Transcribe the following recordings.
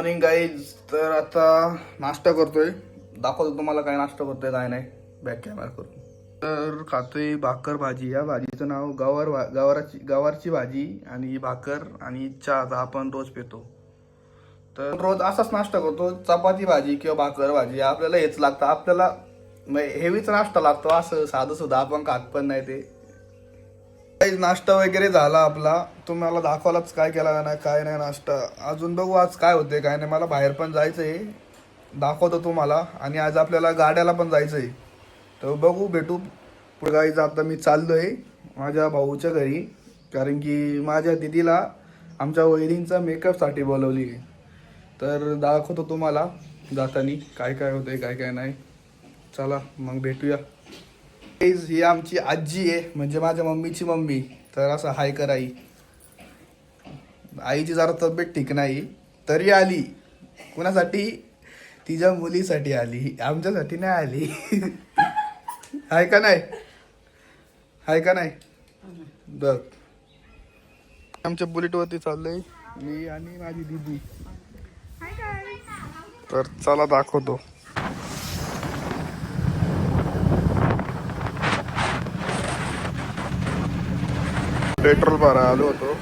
Morning guys. तर आता नाश्ता करतोय, दाखवतो तुम्हाला काय नाश्ता करतोय काय नाही बॅक कॅमेरा करून. तर खातोय भाकर भाजी. या भाजीचं नाव गवारची भाजी आणि भाकर आणि चहा आपण रोज पितो. तर रोज असाच नाश्ता करतो, चपाती भाजी किंवा भाकर भाजी. आपल्याला हेच लागतं, आपल्याला हेवीच नाश्ता लागतो. असं साधं सुद्धा आपण खात पण नाही ते. नाश्ता वगैरे झाला आपला. तुम्हाला दाखवलाच काय केला नाही काय नाही नाश्ता. अजून बघू आज काय होते काय नाही. मला बाहेर पण जायचंय, दाखवतो तुम्हाला. आणि आज आपल्याला गाड्याला पण जायचंय, तर बघू भेटू पुढे. जायचं आता मी चाललोय माझ्या भाऊच्या घरी, कारण की माझ्या दिदीला आमच्या वहिनींचा मेकअपसाठी बोलवली आहे. तर दाखवतो तुम्हाला जातानी काय काय होतंय काय काय नाही. चला मग भेटूया. ही आमची आजी आहे, म्हणजे माझ्या मम्मीची मम्मी. तर असं हाय कर आई. आईची जरा तब्येत ठीक नाही तरी आली. कुणासाठी? तिच्या मुलीसाठी आली, आमच्यासाठी नाही आली. हाय का नाही? हाय का नाही बघ. आमच्या बुलेटवरती चाललोय मी आणि माझी दीदी. तर चला दाखवतो. पेट्रोल भरा आलो होतो.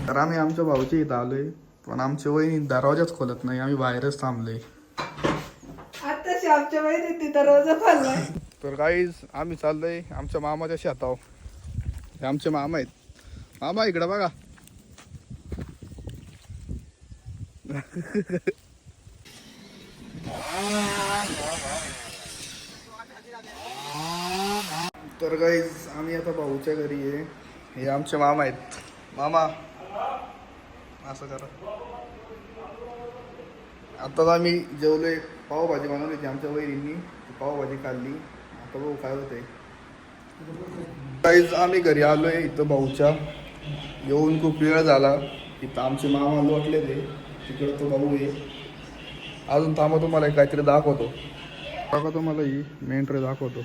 तर आम्ही आमच्या भाऊच्या इथं आलोय, पण आमची वहिनी दरवाजाच खोलत नाही. आम्ही बाहेरच थांबलोय. आताशी आमच्या वहिनी दरवाजा खोललाय. तर गाईज आम्ही चाललोय आमच्या मामाच्या शेतावर. हे आमचे मामा आहेत. मामा इकडं बघा. तर गाईज आम्ही आता भाऊच्या घरी आहे. हे आमचे मामा आहेत. मामा असं करा. आताच आम्ही जेवलोय. पावभाजी बनवली होती आमच्या वहिनींनी, पावभाजी खाल्ली. आता बघू काय होतंय. गाईज आम्ही घरी आलोय इथं भाऊच्या. येऊन खूप वेळ झाला. इथं आमचे मामा लोटले ते, तिकडं तो भाऊ आहे. अजून थांबा तुम्हाला काहीतरी दाखवतो. तुम्हाला ही मेंढरे दाखवतो.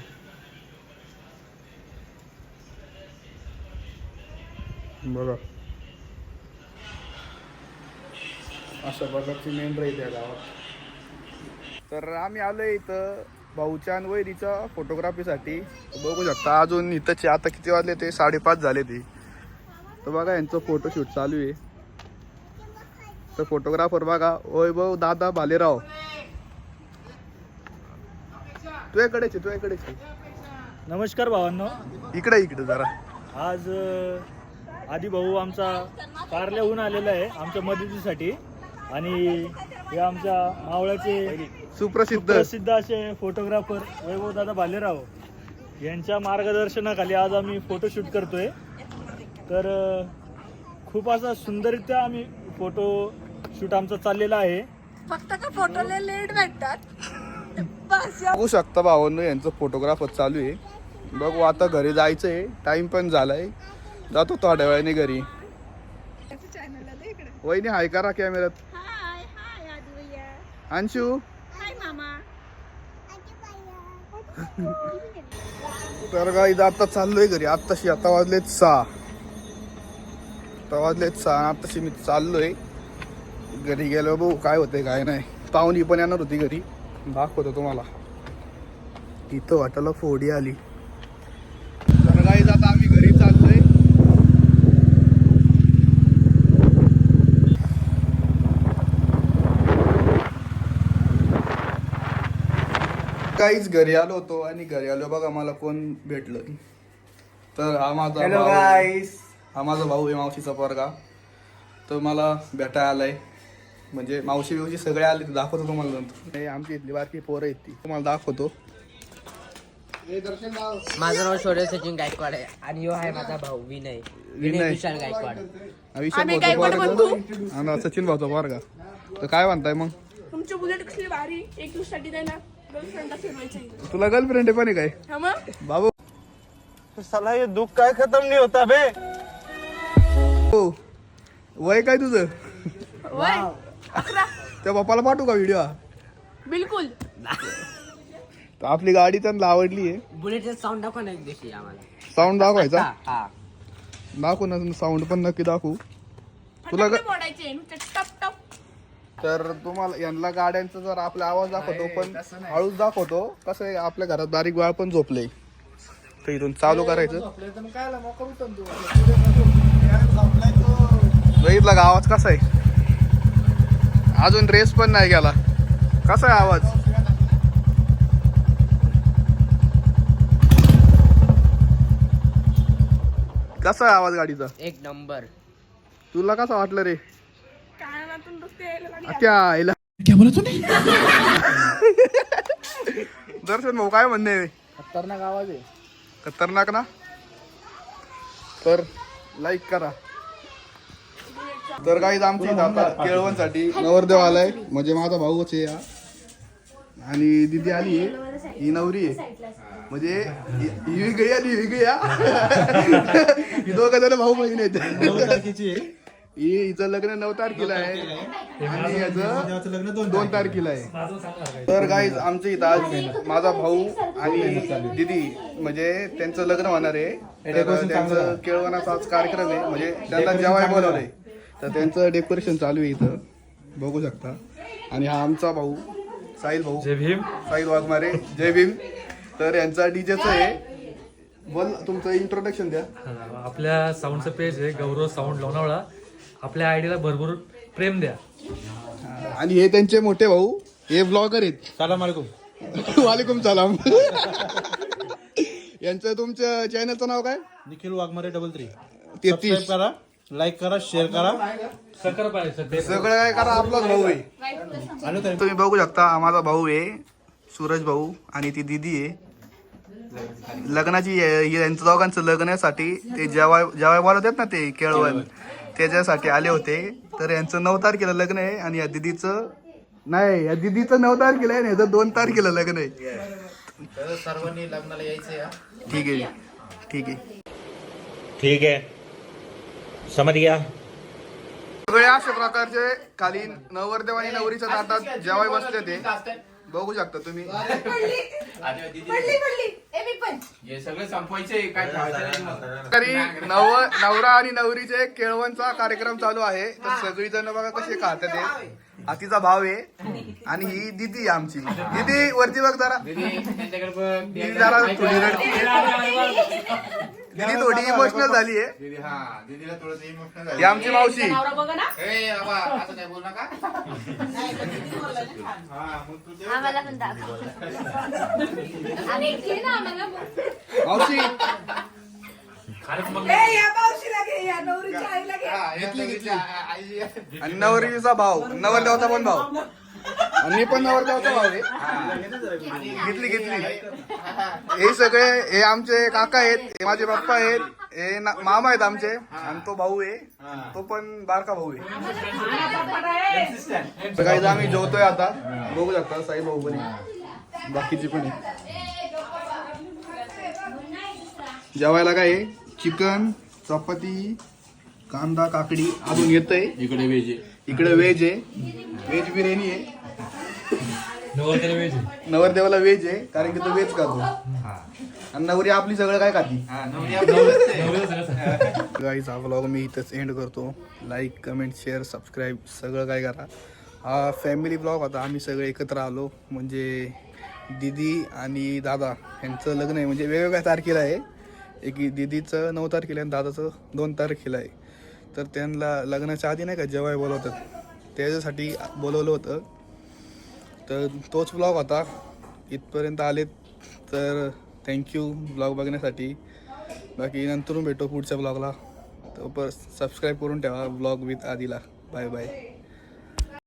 बघा अशा प्रकारची मेंढर आहे त्या गावात. तर आम्ही आलोय इथं भाऊच्या आणि वैरीच्या फोटोग्राफीसाठी. बघू शकता अजून इथंचे आता किती वाजले ते 5:30 झाले ते. तर बघा यांचं फोटोशूट चालू आहे. तर फोटोग्राफर बघा वैभव दादा भालेराव. तुझ्याकडेच नमस्कार भावांनो. इकडे जरा. आज आदी भाऊ आमचा कारल्याहून आलेला आहे आमच्या मदतीसाठी. आणि हे आमच्या मावळ्याचे सुप्रसिद्ध असे फोटोग्राफर वैभव दादा भालेराव यांच्या मार्गदर्शनाखाली आज आम्ही फोटोशूट करतोय. तर खूप असा सुंदररित्या आम्ही फोटोशूट आमचा चाललेला आहे. फक्त का फोटोला लेट भेटतात. बघू शकता भावांनो यांचं फोटोग्राफर चालू आहे. बघू आता घरी जायचंय, टाइम पण झालाय. जातो थोड्या वेळाने घरी. वहिनी हाय करा कॅमेऱ्यात. अंशू. तर गाईज आता चाललोय घरी. आत्ताशी आता वाजलेत 6. आत्ताशी मी चाललोय घरी. गेलो बघू काय होतंय काय नाही. पाहुणी पण येणार होती घरी, दाखवतो तुम्हाला. इथं वाटायला फोडी आली. तर गाईज आता आम्ही घरी चाललोय. काहीच घरी आलो होतो आणि घरी आलो बघा मला कोण भेटलं. तर हा माझा भाऊ. हा माझा भाऊ आहे, मावशीचा पोरगा. तर मला भेटायला आलाय. म्हणजे मावशी सगळे आले. दाखवतो तुम्हाला नंतर. आमची इथली बारकी पोरं आहेत ती तुम्हाला दाखवतो. माझं नाव शौर्य सचिन गायकवाड आहे आणि यो आहे माझा भाऊ विनय विशाल गायकवाड. आणि सचिन भाऊचा पोरगा. तर काय म्हणताय मग? तुमची बुलेट कसली भारी. एक दिवसासाठी द्यायला गर्लफ्रेंडला फिरवायची. तुला गर्लफ्रेंड आहे पण काय बाबू? साला हे दुःख काय खतम नाही होता बे. हो वय काय तुझं? वय 11. त्या बापाला पाठवू का व्हिडिओ? बिलकुल. तर आपली गाडी त्यांना आवडली आहे. बुलेटचा साऊंड दाखवा ना एक दिवशी आम्हाला. साऊंड दाखवायचा? हा दाखवू ना साऊंड पण नक्की दाखवू. तुला फटाके फोडायचे नुसते टप टप. तर तुम्हाला यांना गाड्यांचा जर आपला आवाज दाखवतो पण हळूच दाखवतो. कसं आहे आपल्या घरात बारीक बाळ पण झोपले, तर इथून चालू करायचं. बघितला का आवाज कसा आहे? अजून रेस पण नाही गेला. कसा आहे आवाज? कसा आहे आवाज गाडीचा? एक नंबर. तुला कसं वाटलं रे? कानातून दुखते यायला लागले. क्या दर्शन भाऊ काय म्हणणे? खतरनाक आवाज आहे. खतरनाक ना? तर लाईक करा. तर काही आमची इथं आता केळवणसाठी नवरदेव आलाय, म्हणजे माझा भाऊच आहे हा. आणि दिदी आली आहे, ही नवरी आहे. म्हणजे ही वेगळी आणि ही वेगळी ही दोघं जण भाऊ बहीण आहेत. हिचं लग्न 9 तारखेला आहे आणि याचं लग्न 2 तारखेला आहे. तर काही आमच्या इथं आज माझा भाऊ आणि दिदी म्हणजे त्यांचं लग्न होणार आहे. तर त्यांचं केळवणाचा आज कार्यक्रम आहे, म्हणजे त्यांना जेवाय बोलवलंय. तर त्यांचं डेकोरेशन चालू आहे इथं, बघू शकता. आणि हा आमचा भाऊ साहिल भाऊ, जय भीम. साहिल वाघमारे, जय भीम. तर यांचा डीजेचं आहे. बोल, तुमचं इंट्रोडक्शन द्या. आपल्या साऊंडचं पेज आहे गौरव साऊंड लोणावळा. आपल्या आयडीला भरपूर प्रेम द्या. आणि हे त्यांचे मोठे भाऊ, हे ब्लॉगर आहेत. सलाम अलैकुम. वालेकुम सलाम. यांचं तुमच्या चॅनलचं नाव काय? निखिल वाघमारे 33. 33. करा, लाईक करा, शेअर करा. सकर पाहिजे सगळं काय करा, आपलाच भाऊ आहे. तुम्ही बघू शकता हा माझा भाऊ आहे सूरज भाऊ, आणि ती दिदी आहे. लग्नाची यांचं दोघांचं लग्नासाठी ते जेवाय बोलवतात ना ते केळवण, त्याच्यासाठी आले होते. तर यांचं 9 तारखेला लग्न आहे आणि या दिदीचं नाही, या दिदीचं 9 तारखेला आहे आणि याचं 2 तारखेला लग्न आहे. सर्वांनी लग्नाला यायचं. ठीक आहे, ठीक आहे. ठीक आहे, समज गया. सगळे अशा प्रकारचे खाली नवरदेव आणि नवरीच्या ताटात जेवाय बसले ते बघू शकता तुम्ही. तरी नवरा आणि नवरीचे केळवणचा कार्यक्रम चालू आहे. तर सगळी जण बघा कसे खातात ते. हा तिचा भाव आहे आणि ही दिदी आहे आमची. दिदी वरती बघ जरा. दिदी जरा थोडी रडते. दिदी थोडी इमोशनल झाली आहे. ही आमची मावशी. मावशी आणि नवरीचा भाव, नवरदेवाचा पण भाव, आणि मी पण नवरदेवाचा भाव आहे. घेतली घेतली. हे सगळे हे आमचे काका आहेत, हे माझे पप्पा आहेत, हे मामा आहेत आमचे, आणि तो भाऊ आहे, तो पण बारका भाऊ आहे. काही आम्ही जेवतोय आता, बघू शकता. साई भाऊ पण आहे, बाकीची पण आहे. जेवायला काय आहे? चिकन, चपाती, कांदा, काकडी अजून येतंय. इकडे व्हेज आहे, व्हेज बिर्याणी आहे. नवरदेवाला व्हेज आहे, कारण की तो व्हेज खातो. आणि नवरी आपली सगळं काय खाती. गाईज हा व्लॉग मी इथंच एंड करतो. लाईक, कमेंट, शेअर, सबस्क्राईब सगळं काय करा. हा फॅमिली ब्लॉग होता. आम्ही सगळे एकत्र आलो, म्हणजे दिदी आणि दादा यांचं लग्न आहे, म्हणजे वेगवेगळ्या तारखेला आहे. एक दीदीचं 9 तारखेला आणि दादाचं 2 तारखेला आहे. तर त्यांना लग्नाच्या आधी नाही का जेवाय बोलवतात, त्याच्यासाठी बोलवलं होतं. तर तोच ब्लॉग होता. इथपर्यंत आलेत तर थँक्यू ब्लॉग बघण्यासाठी. बाकी नंतरून भेटो पुढच्या ब्लॉगला. तर सबस्क्राईब करून ठेवा ब्लॉग विथ आदिला. Bye bye.